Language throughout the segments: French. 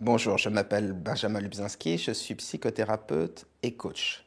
Bonjour, je m'appelle Benjamin Lubzinski, je suis psychothérapeute et coach.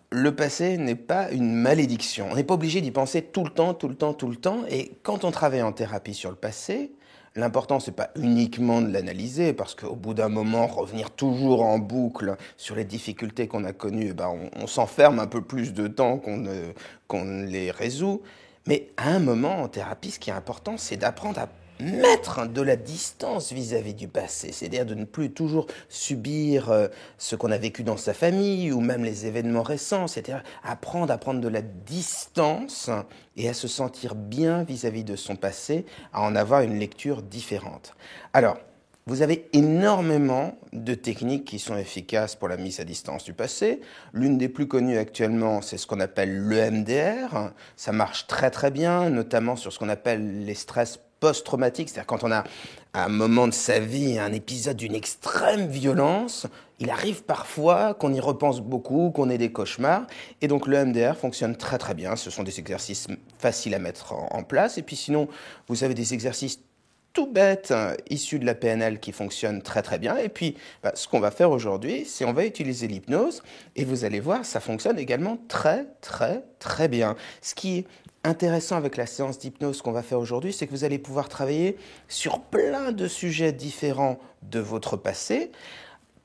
Le passé n'est pas une malédiction. On n'est pas obligé d'y penser tout le temps, tout le temps, tout le temps. Et quand on travaille en thérapie sur le passé, l'important, c'est pas uniquement de l'analyser, parce qu'au bout d'un moment, revenir toujours en boucle sur les difficultés qu'on a connues, on s'enferme un peu plus de temps qu'on ne les résout. Mais à un moment, en thérapie, ce qui est important, c'est d'apprendre à mettre de la distance vis-à-vis du passé, c'est-à-dire de ne plus toujours subir ce qu'on a vécu dans sa famille ou même les événements récents, c'est-à-dire apprendre à prendre de la distance et à se sentir bien vis-à-vis de son passé, à en avoir une lecture différente. Alors, vous avez énormément de techniques qui sont efficaces pour la mise à distance du passé. L'une des plus connues actuellement, c'est ce qu'on appelle l'EMDR. Ça marche très très bien, notamment sur ce qu'on appelle les stress post-traumatiques, c'est-à-dire quand on a à un moment de sa vie un épisode d'une extrême violence, il arrive parfois qu'on y repense beaucoup, qu'on ait des cauchemars, et donc le MDR fonctionne très très bien. Ce sont des exercices faciles à mettre en place, et puis sinon, vous avez des exercices tout bêtes issus de la PNL qui fonctionnent très très bien. Et puis, ce qu'on va faire aujourd'hui, c'est on va utiliser l'hypnose, et vous allez voir, ça fonctionne également très très très bien. Ce qui est intéressant avec la séance d'hypnose qu'on va faire aujourd'hui, c'est que vous allez pouvoir travailler sur plein de sujets différents de votre passé.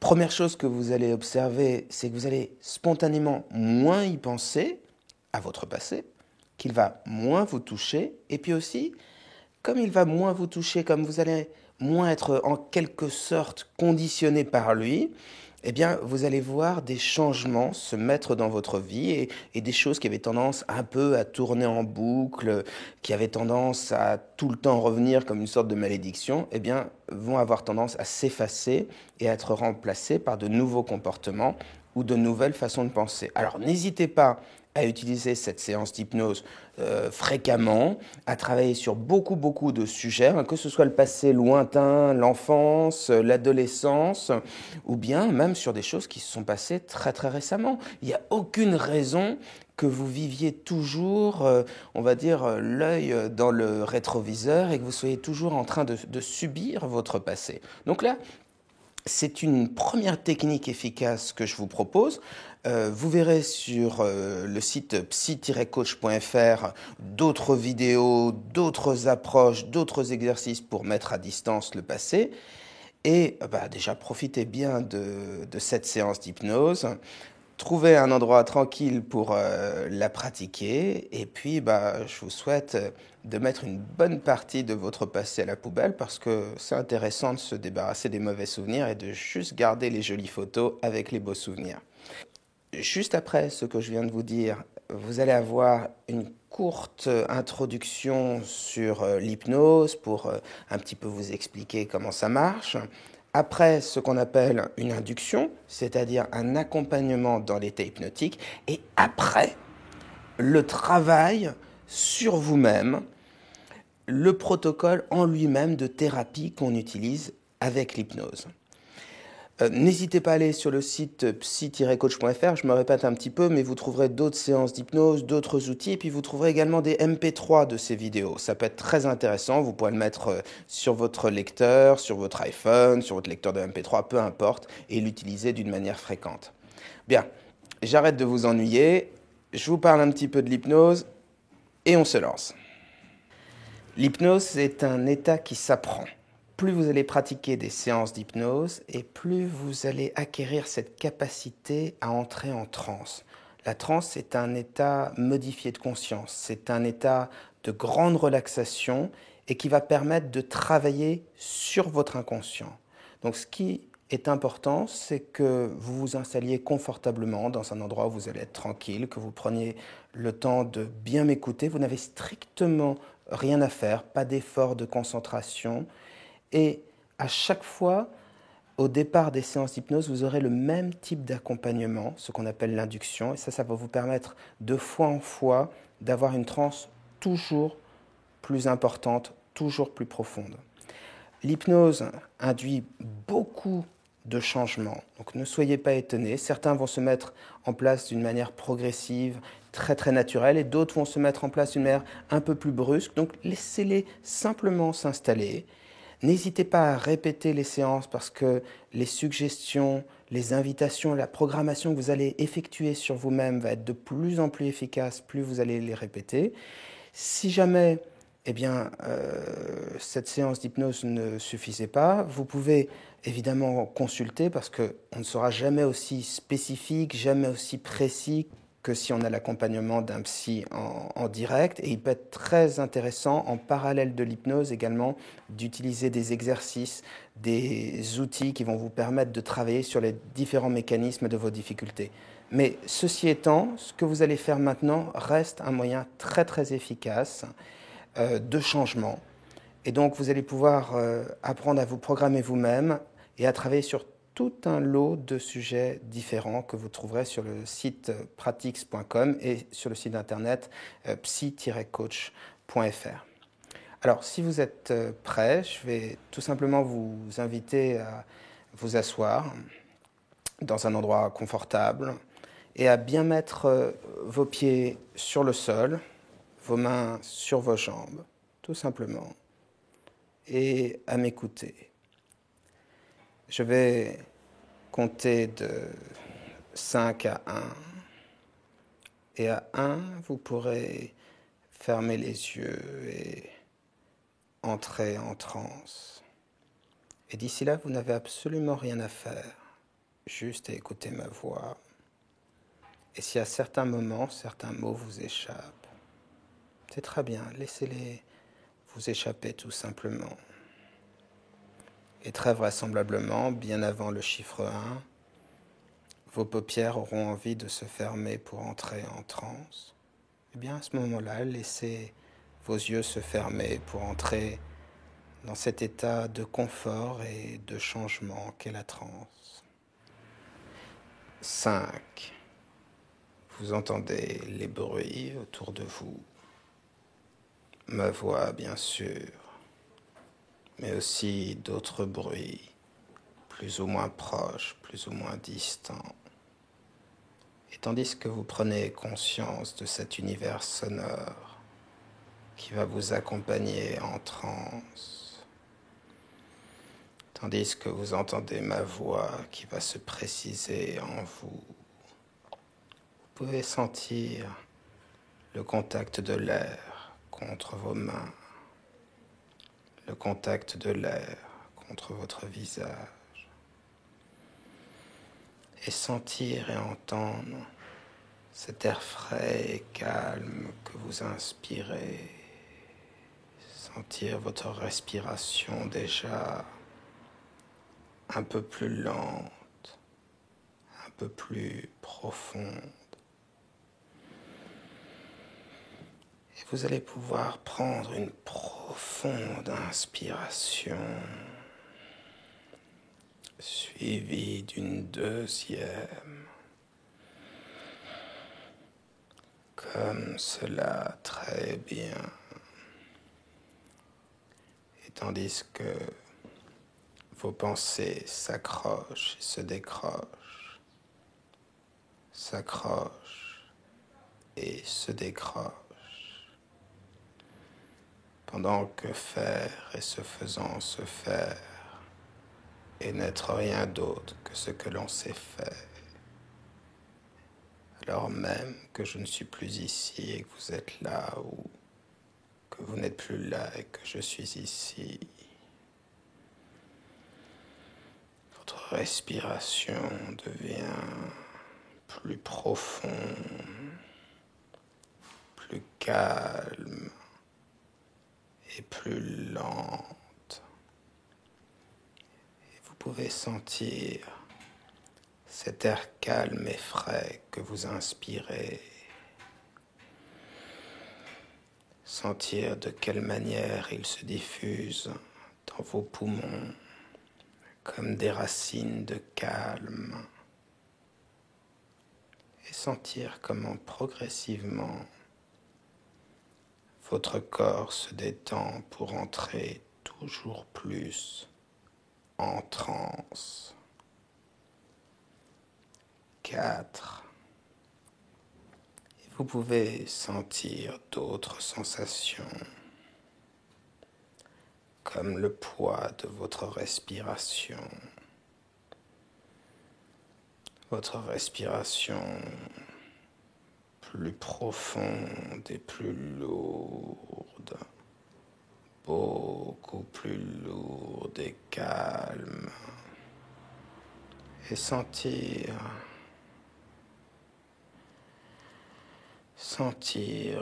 Première chose que vous allez observer, c'est que vous allez spontanément moins y penser à votre passé, qu'il va moins vous toucher, et puis aussi, comme il va moins vous toucher, comme vous allez moins être en quelque sorte conditionné par lui, eh bien, vous allez voir des changements se mettre dans votre vie et des choses qui avaient tendance un peu à tourner en boucle, qui avaient tendance à tout le temps revenir comme une sorte de malédiction, eh bien, vont avoir tendance à s'effacer et à être remplacées par de nouveaux comportements ou de nouvelles façons de penser. Alors, n'hésitez pas à utiliser cette séance d'hypnose fréquemment, à travailler sur beaucoup de sujets, hein, que ce soit le passé lointain, l'enfance, l'adolescence, ou bien même sur des choses qui se sont passées très très récemment. Il n'y a aucune raison que vous viviez toujours, on va dire, l'œil dans le rétroviseur et que vous soyez toujours en train de subir votre passé. Donc là, c'est une première technique efficace que je vous propose. Vous verrez sur le site psy-coach.fr d'autres vidéos, d'autres approches, d'autres exercices pour mettre à distance le passé. Et déjà, profitez bien de cette séance d'hypnose. Trouvez un endroit tranquille pour la pratiquer. Et puis, je vous souhaite de mettre une bonne partie de votre passé à la poubelle parce que c'est intéressant de se débarrasser des mauvais souvenirs et de juste garder les jolies photos avec les beaux souvenirs. Juste après ce que je viens de vous dire, vous allez avoir une courte introduction sur l'hypnose pour un petit peu vous expliquer comment ça marche. Après, ce qu'on appelle une induction, c'est-à-dire un accompagnement dans l'état hypnotique. Et après, le travail sur vous-même, le protocole en lui-même de thérapie qu'on utilise avec l'hypnose. N'hésitez pas à aller sur le site psy-coach.fr, je me répète un petit peu, mais vous trouverez d'autres séances d'hypnose, d'autres outils, et puis vous trouverez également des MP3 de ces vidéos. Ça peut être très intéressant, vous pourrez le mettre sur votre lecteur, sur votre iPhone, sur votre lecteur de MP3, peu importe, et l'utiliser d'une manière fréquente. Bien, j'arrête de vous ennuyer, je vous parle un petit peu de l'hypnose, et on se lance. L'hypnose, c'est un état qui s'apprend. Plus vous allez pratiquer des séances d'hypnose et plus vous allez acquérir cette capacité à entrer en transe. La transe, c'est un état modifié de conscience, c'est un état de grande relaxation et qui va permettre de travailler sur votre inconscient. Donc ce qui est important, c'est que vous vous installiez confortablement dans un endroit où vous allez être tranquille, que vous preniez le temps de bien m'écouter. Vous n'avez strictement rien à faire, pas d'effort de concentration. Et à chaque fois, au départ des séances d'hypnose, vous aurez le même type d'accompagnement, ce qu'on appelle l'induction. Et ça va vous permettre de fois en fois d'avoir une transe toujours plus importante, toujours plus profonde. L'hypnose induit beaucoup de changements. Donc ne soyez pas étonnés. Certains vont se mettre en place d'une manière progressive, très très naturelle, et d'autres vont se mettre en place d'une manière un peu plus brusque. Donc laissez-les simplement s'installer. N'hésitez pas à répéter les séances parce que les suggestions, les invitations, la programmation que vous allez effectuer sur vous-même va être de plus en plus efficace plus vous allez les répéter. Si jamais cette séance d'hypnose ne suffisait pas, vous pouvez évidemment consulter parce qu'on ne sera jamais aussi spécifique, jamais aussi précis que si on a l'accompagnement d'un psy en direct. Et il peut être très intéressant, en parallèle de l'hypnose également, d'utiliser des exercices, des outils qui vont vous permettre de travailler sur les différents mécanismes de vos difficultés. Mais ceci étant, ce que vous allez faire maintenant reste un moyen très très efficace de changement. Et donc vous allez pouvoir apprendre à vous programmer vous-même et à travailler sur tout un lot de sujets différents que vous trouverez sur le site pratix.com et sur le site internet psy-coach.fr. Alors, si vous êtes prêts, je vais tout simplement vous inviter à vous asseoir dans un endroit confortable et à bien mettre vos pieds sur le sol, vos mains sur vos jambes, tout simplement, et à m'écouter. Je vais compter de 5 à 1. Et à 1, vous pourrez fermer les yeux et entrer en transe. Et d'ici là, vous n'avez absolument rien à faire, juste à écouter ma voix. Et si à certains moments, certains mots vous échappent, c'est très bien, laissez-les vous échapper tout simplement. Et très vraisemblablement, bien avant le chiffre 1, vos paupières auront envie de se fermer pour entrer en transe. Eh bien, à ce moment-là, laissez vos yeux se fermer pour entrer dans cet état de confort et de changement qu'est la transe. 5. Vous entendez les bruits autour de vous. Ma voix, bien sûr, mais aussi d'autres bruits, plus ou moins proches, plus ou moins distants. Et tandis que vous prenez conscience de cet univers sonore qui va vous accompagner en transe, tandis que vous entendez ma voix qui va se préciser en vous, vous pouvez sentir le contact de l'air contre vos mains, le contact de l'air contre votre visage, et sentir et entendre cet air frais et calme que vous inspirez. Sentir votre respiration déjà un peu plus lente, un peu plus profonde. Et vous allez pouvoir prendre une profonde inspiration, suivie d'une deuxième. Comme cela, très bien. Et tandis que vos pensées s'accrochent et se décrochent, s'accrochent et se décrochent, pendant que faire et se faisant se faire, et n'être rien d'autre que ce que l'on sait faire, alors même que je ne suis plus ici et que vous êtes là, ou que vous n'êtes plus là et que je suis ici. Votre respiration devient plus profonde, plus calme et plus lente. Et vous pouvez sentir cet air calme et frais que vous inspirez. Sentir de quelle manière il se diffuse dans vos poumons comme des racines de calme. Et sentir comment progressivement votre corps se détend pour entrer toujours plus en transe. 4. Et vous pouvez sentir d'autres sensations, comme le poids de votre respiration. Votre respiration plus profonde et plus lourde, beaucoup plus lourde et calme. Et sentir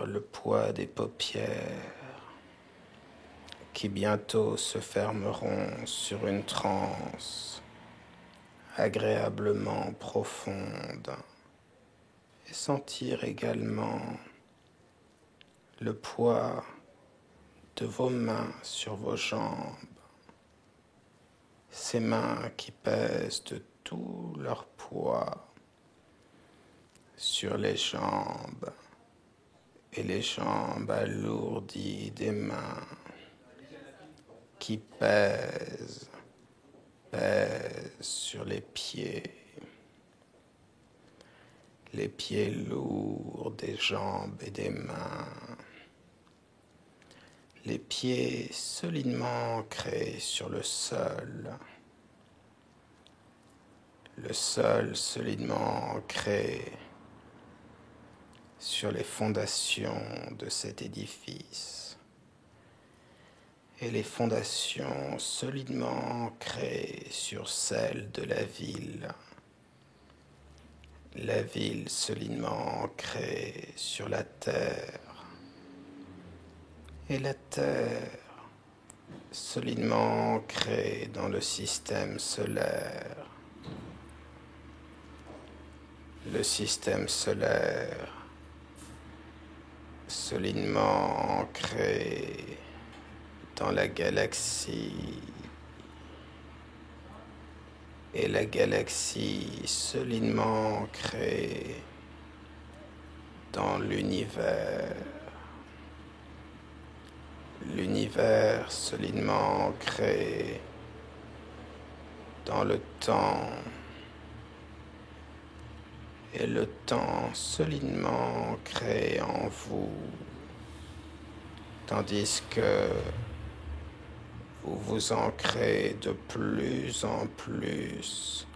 le poids des paupières qui bientôt se fermeront sur une transe agréablement profonde. Et sentir également le poids de vos mains sur vos jambes, ces mains qui pèsent de tout leur poids sur les jambes et les jambes alourdies des mains qui pèsent sur les pieds lourds des jambes et des mains, les pieds solidement ancrés sur le sol solidement ancré sur les fondations de cet édifice et les fondations solidement ancrées sur celles de la ville solidement ancrée sur la terre et la terre solidement ancrée dans le système solaire. Le système solaire solidement ancré dans la galaxie et la galaxie solidement ancrée dans l'univers. L'univers solidement ancré dans le temps et le temps solidement ancré en vous, tandis que vous vous ancrez de plus en plus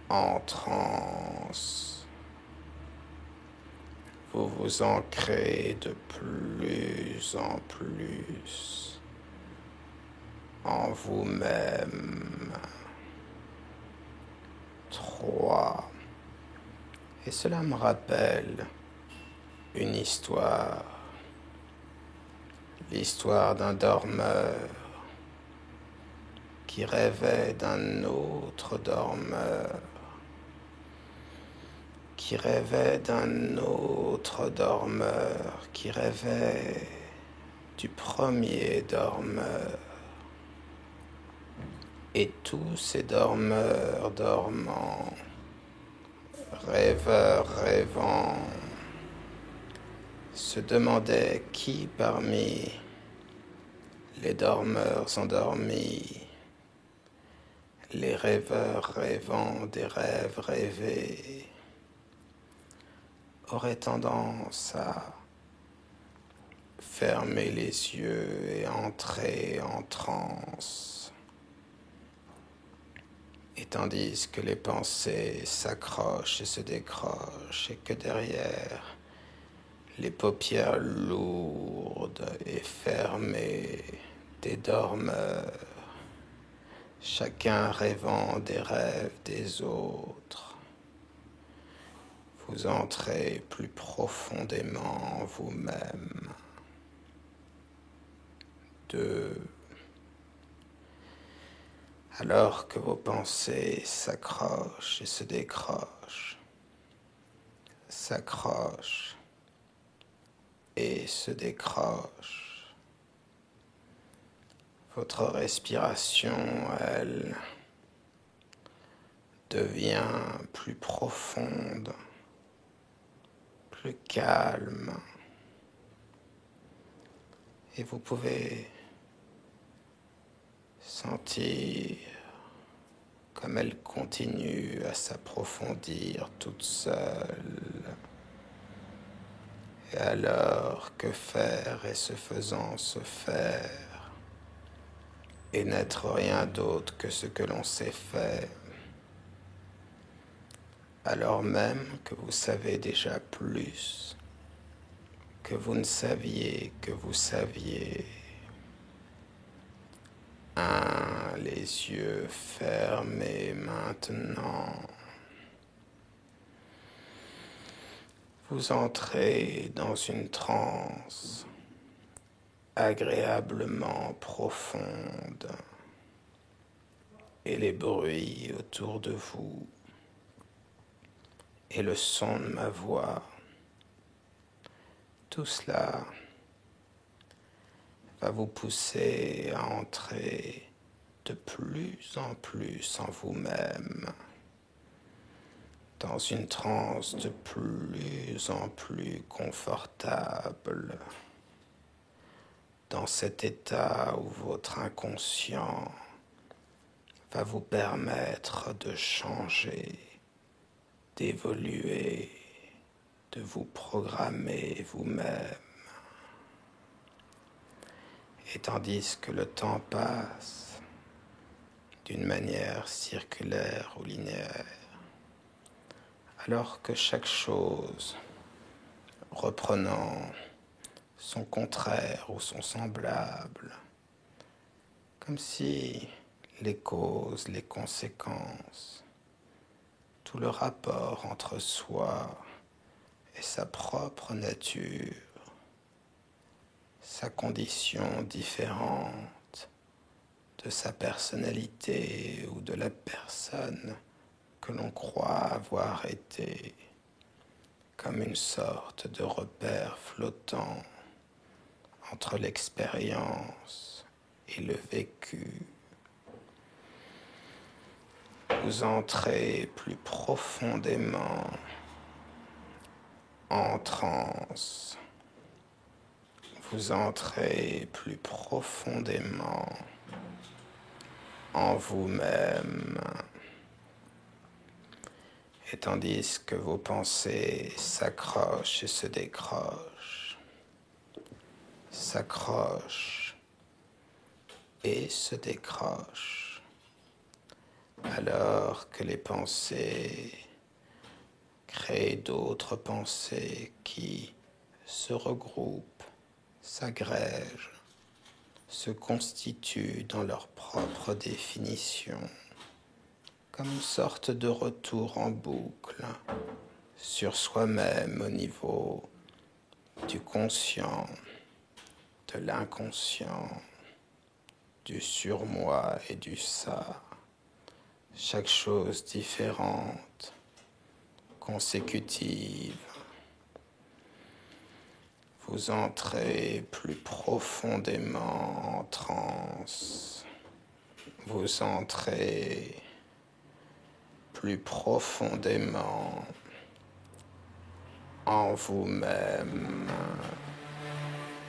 en transe. Vous vous ancrez de plus en plus en vous-même. 3. Et cela me rappelle une histoire. L'histoire d'un dormeur qui rêvait d'un autre dormeur, qui rêvait d'un autre dormeur, qui rêvait du premier dormeur. Et tous ces dormeurs dormants, rêveurs rêvant, se demandaient qui parmi les dormeurs endormis, les rêveurs rêvant des rêves rêvés, aurait tendance à fermer les yeux et entrer en transe. Et tandis que les pensées s'accrochent et se décrochent, et que derrière les paupières lourdes et fermées des dormeurs, chacun rêvant des rêves des autres, vous entrez plus profondément en vous-même. 2. Alors que vos pensées s'accrochent et se décrochent, s'accrochent et se décrochent, votre respiration, elle, devient plus profonde, plus calme, et vous pouvez sentir comme elle continue à s'approfondir toute seule. Et alors, que faire et ce faisant se faire, et n'être rien d'autre que ce que l'on sait faire, alors même que vous savez déjà plus que vous ne saviez que vous saviez. Les yeux fermés maintenant. Vous entrez dans une transe agréablement profonde et les bruits autour de vous et le son de ma voix, tout cela va vous pousser à entrer de plus en plus en vous-même, dans une transe de plus en plus confortable, dans cet état où votre inconscient va vous permettre de changer, d'évoluer, de vous programmer vous-même. Et tandis que le temps passe d'une manière circulaire ou linéaire, alors que chaque chose, reprenant son contraire ou son semblable, comme si les causes, les conséquences, tout le rapport entre soi et sa propre nature, sa condition différente de sa personnalité ou de la personne que l'on croit avoir été, comme une sorte de repère flottant entre l'expérience et le vécu. Vous entrez plus profondément en transe. Vous entrez plus profondément en vous-même. Et tandis que vos pensées s'accrochent et se décrochent, s'accrochent et se décrochent, alors que les pensées créent d'autres pensées qui se regroupent, s'agrègent, se constituent dans leur propre définition, comme une sorte de retour en boucle sur soi-même au niveau du conscient, de l'inconscient, du surmoi et du ça, chaque chose différente, consécutive. Vous entrez plus profondément en transe. Vous entrez plus profondément en vous-même,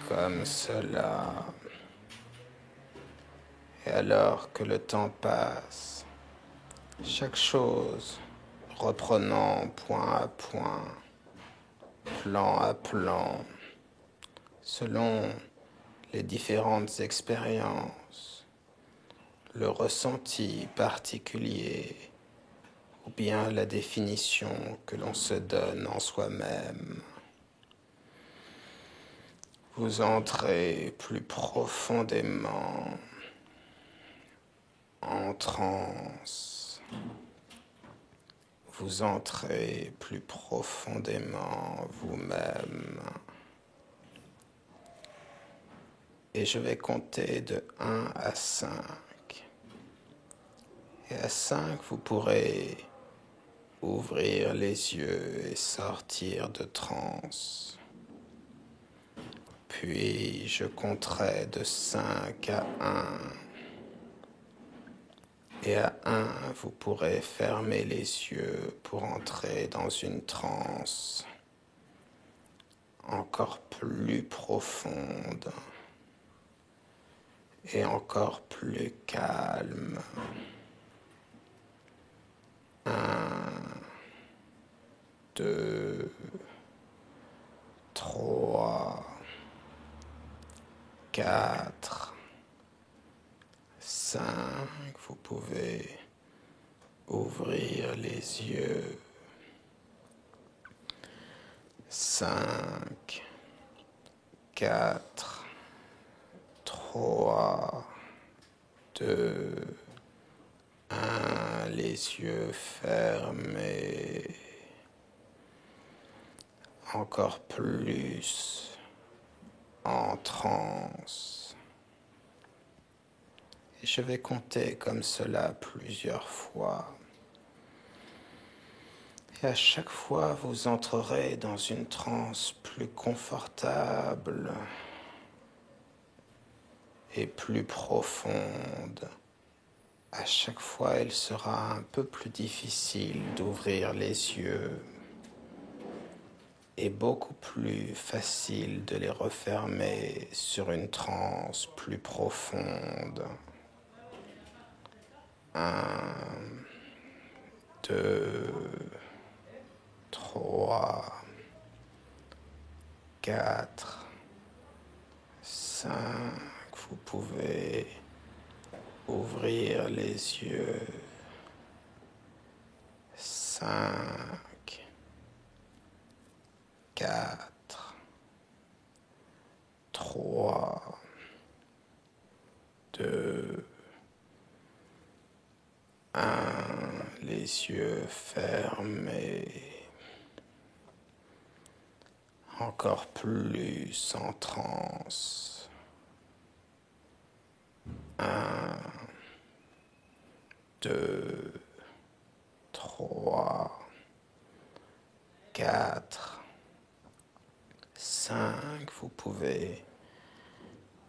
comme cela. Et alors que le temps passe, chaque chose reprenant point à point, plan à plan, selon les différentes expériences, le ressenti particulier ou bien la définition que l'on se donne en soi-même. Vous entrez plus profondément en transe. Vous entrez plus profondément vous-même. Et je vais compter de 1 à 5. Et à 5, vous pourrez ouvrir les yeux et sortir de transe. Puis je compterai de 5 à 1. Et à 1, vous pourrez fermer les yeux pour entrer dans une transe encore plus profonde et encore plus calme. 1, 2, 3, 4, 5, vous pouvez ouvrir les yeux. 5, 4, 3, 2, 1, les yeux fermés. Encore plus en transe. Et je vais compter comme cela plusieurs fois. Et à chaque fois, vous entrerez dans une transe plus confortable et plus profonde. À chaque fois, il sera un peu plus difficile d'ouvrir les yeux et beaucoup plus facile de les refermer sur une transe plus profonde. 1, 2, 3, 4, 5. Vous pouvez ouvrir les yeux. 5, 4, 3, 2, 1. Les yeux fermés. Encore plus en transe. 1, 2, 3, 4, 5. Vous pouvez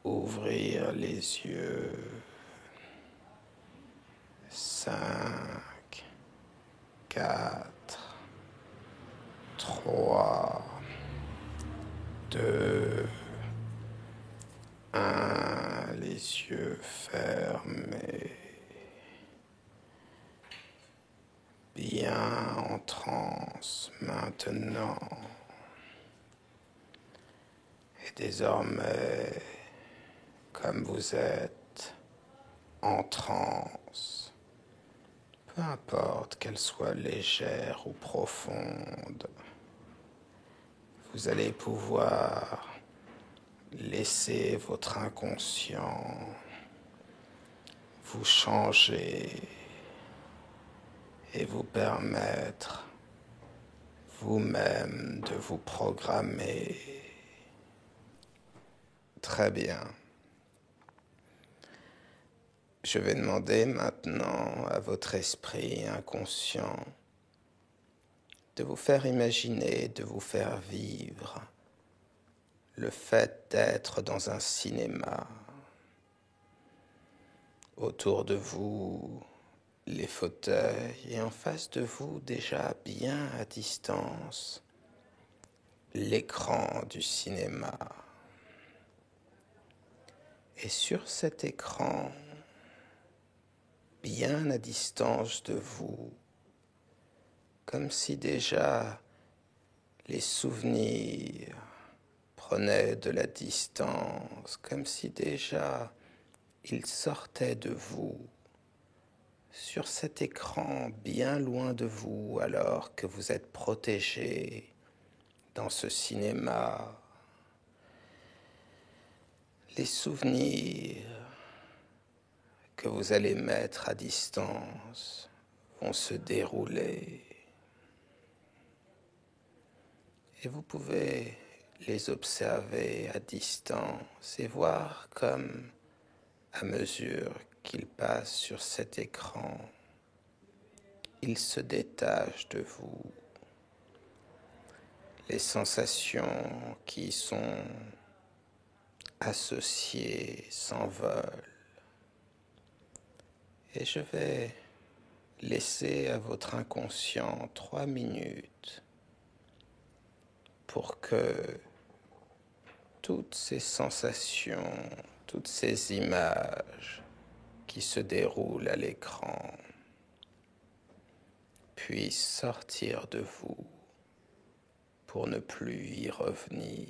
ouvrir les yeux. 5, 4, 3, 2, 1. Les yeux fermés. Bien en transe maintenant. Et désormais, comme vous êtes en transe, peu importe qu'elle soit légère ou profonde, vous allez pouvoir laisser votre inconscient vous changer et vous permettre vous-même de vous programmer. Très bien. Je vais demander maintenant à votre esprit inconscient de vous faire imaginer, de vous faire vivre le fait d'être dans un cinéma. Autour de vous, les fauteuils, et en face de vous, déjà bien à distance, l'écran du cinéma. Et sur cet écran, bien à distance de vous, comme si déjà les souvenirs prenaient de la distance, comme si déjà ils sortaient de vous, sur cet écran bien loin de vous, alors que vous êtes protégé dans ce cinéma. Les souvenirs que vous allez mettre à distance vont se dérouler. Et vous pouvez les observer à distance et voir comme, à mesure qu'ils passent sur cet écran, ils se détachent de vous. Les sensations qui y sont associées s'envolent. Et je vais laisser à votre inconscient 3 minutes pour que toutes ces sensations, toutes ces images qui se déroulent à l'écran puissent sortir de vous pour ne plus y revenir.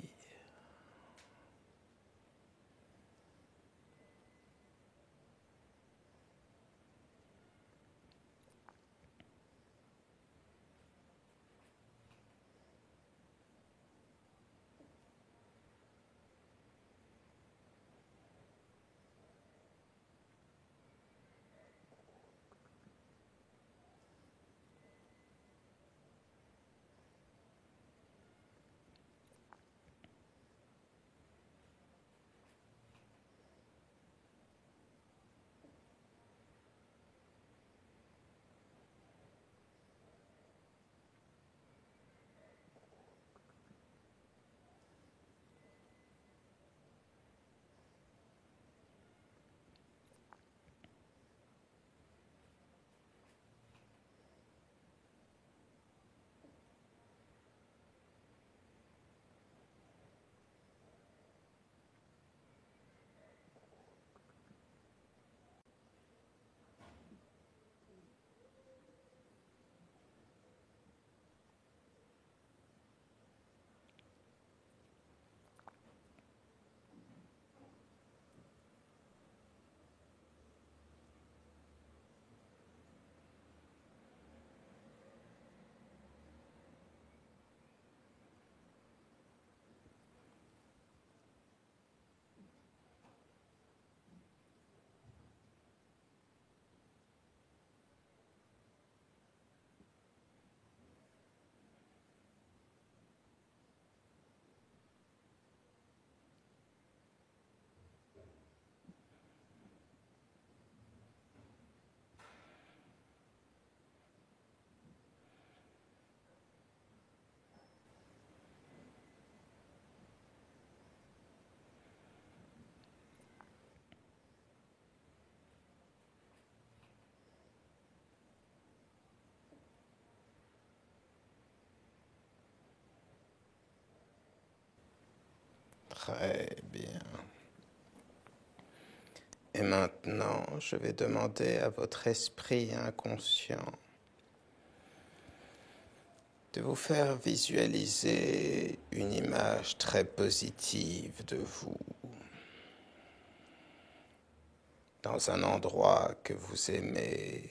Très bien. Et maintenant, je vais demander à votre esprit inconscient de vous faire visualiser une image très positive de vous dans un endroit que vous aimez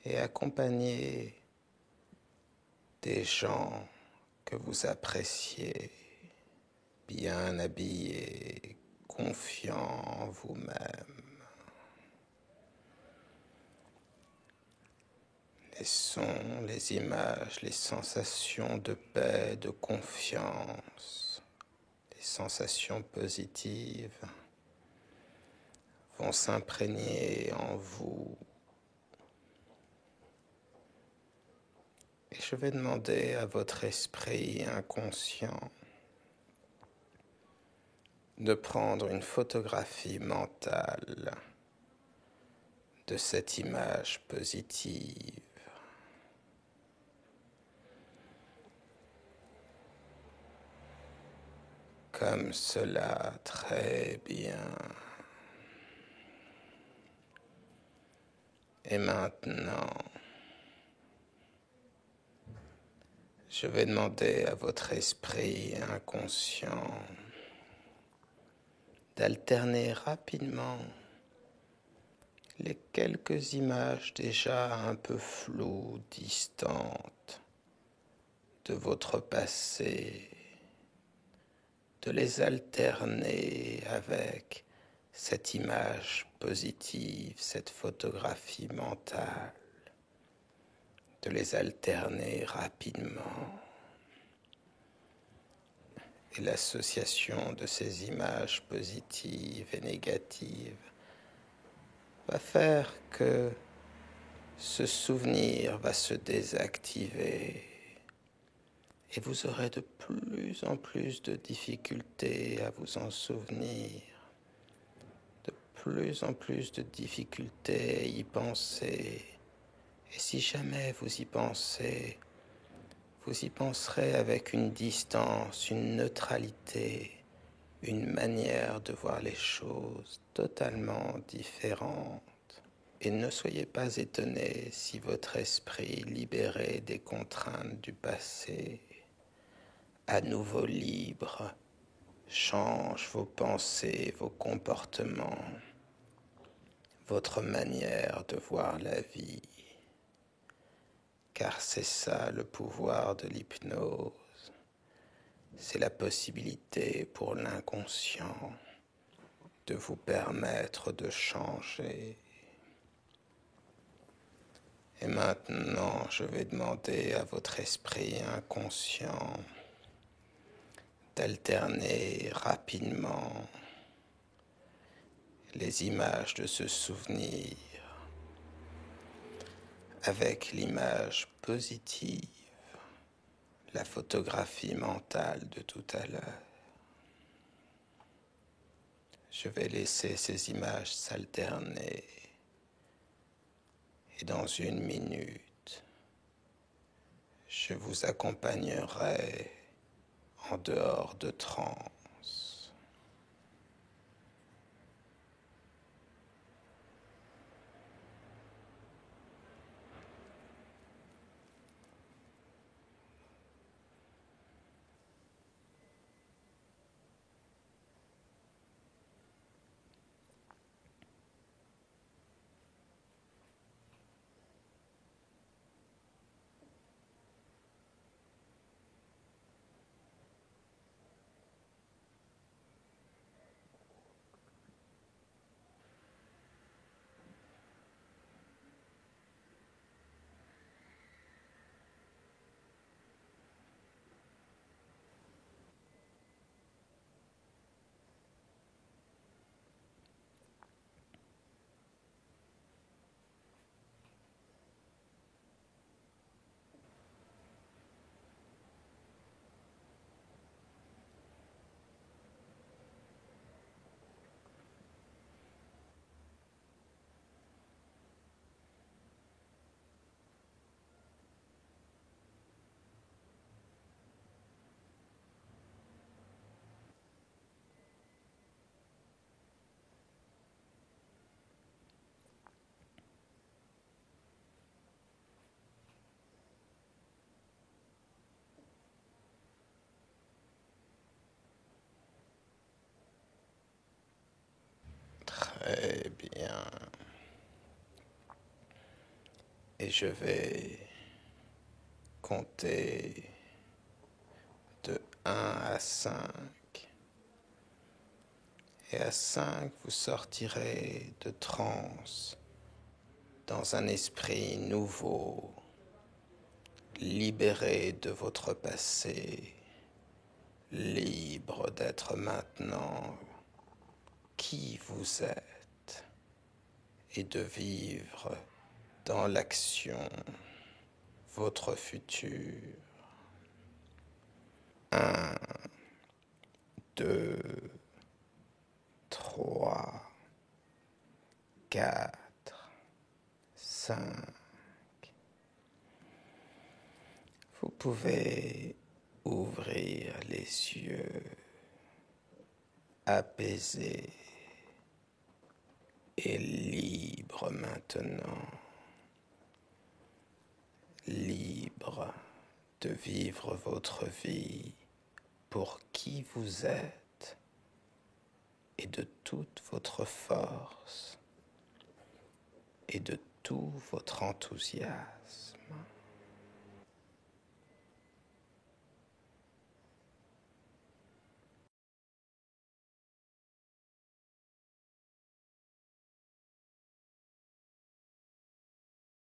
et accompagné des gens que vous appréciez, bien habillés, confiants en vous-même. Les sons, les images, les sensations de paix, de confiance, les sensations positives vont s'imprégner en vous. Et je vais demander à votre esprit inconscient de prendre une photographie mentale de cette image positive. Comme cela, très bien. Et maintenant, je vais demander à votre esprit inconscient d'alterner rapidement les quelques images déjà un peu floues, distantes de votre passé, de les alterner avec cette image positive, cette photographie mentale, de les alterner rapidement. Et l'association de ces images positives et négatives va faire que ce souvenir va se désactiver et vous aurez de plus en plus de difficultés à vous en souvenir, de plus en plus de difficultés à y penser. Et si jamais vous y pensez, vous y penserez avec une distance, une neutralité, une manière de voir les choses totalement différente. Et ne soyez pas étonnés si votre esprit, libéré des contraintes du passé, à nouveau libre, change vos pensées, vos comportements, votre manière de voir la vie. Car c'est ça le pouvoir de l'hypnose. C'est la possibilité pour l'inconscient de vous permettre de changer. Et maintenant, je vais demander à votre esprit inconscient d'alterner rapidement les images de ce souvenir avec l'image positive, la photographie mentale de tout à l'heure. Je vais laisser ces images s'alterner et dans 1 minute, je vous accompagnerai en dehors de transe. Très bien. Et je vais compter de 1 à 5. Et à 5, vous sortirez de transe dans un esprit nouveau, libéré de votre passé, libre d'être maintenant qui vous êtes et de vivre dans l'action votre futur. 1, 2, 3, 4, 5. Vous pouvez ouvrir les yeux, apaisé et libre maintenant. Libre de vivre votre vie pour qui vous êtes et de toute votre force et de tout votre enthousiasme.